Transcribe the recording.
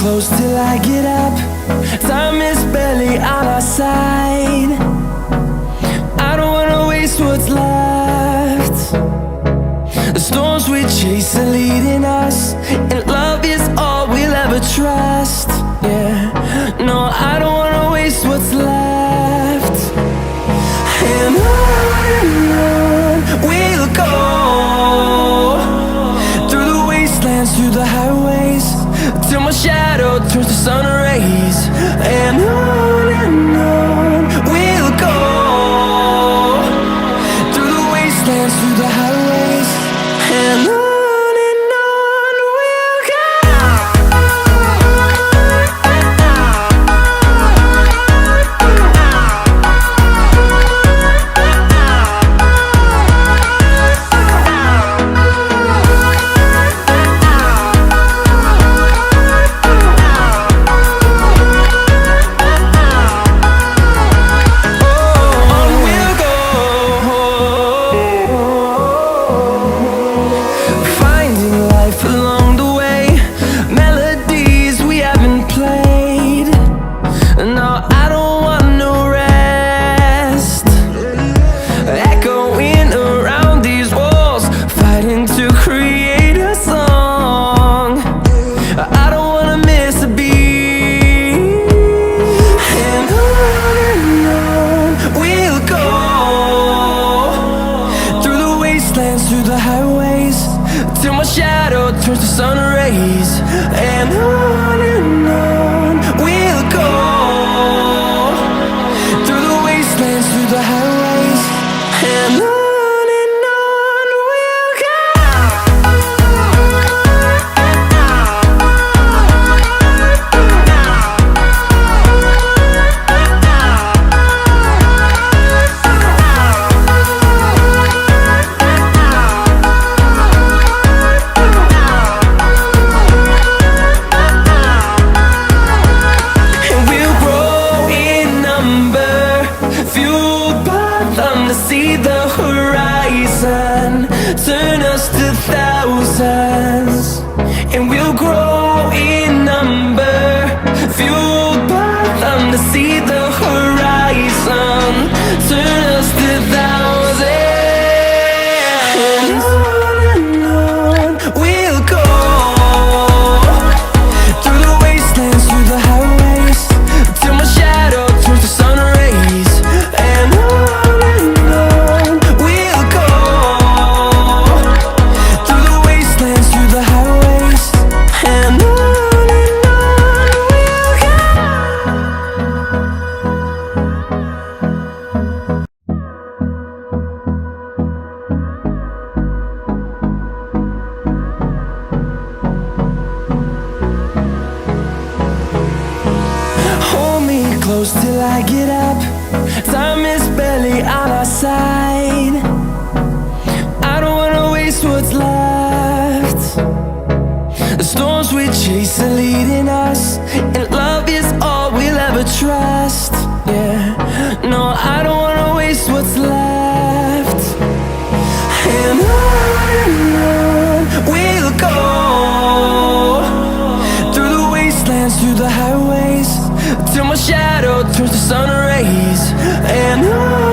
close till I get up. Time is barely on our side. I don't wanna waste what's left. The storms we chase are leading us, and love is all we'll ever trust. Yeah, no, I don't wanna waste what's left. And on we'll go, through the wastelands, through the highways, till my shadow turns to sun rays. And on we'll go, through the wastelands, through the highways, and on we'll go. Through the highways, till my shadow turns to sun rays. And on we'll go, through the wastelands, through the highways, and on we'll go. See the horizon, turn us to thousands, and we'll grow in number, fueled by them. To see the horizon, turn us to thousands, and on we'll go, through the wastelands, through the highways, till my shadow turns to sun rays. And close till I get up. Time is barely on our side. I don't wanna waste what's left. The storms we chase are leading us, and love is all we'll ever trust. Yeah, no, I don't wanna waste what's left. And on we'll go, through the wastelands, through the highways, till my shadow turns to sun rays. And on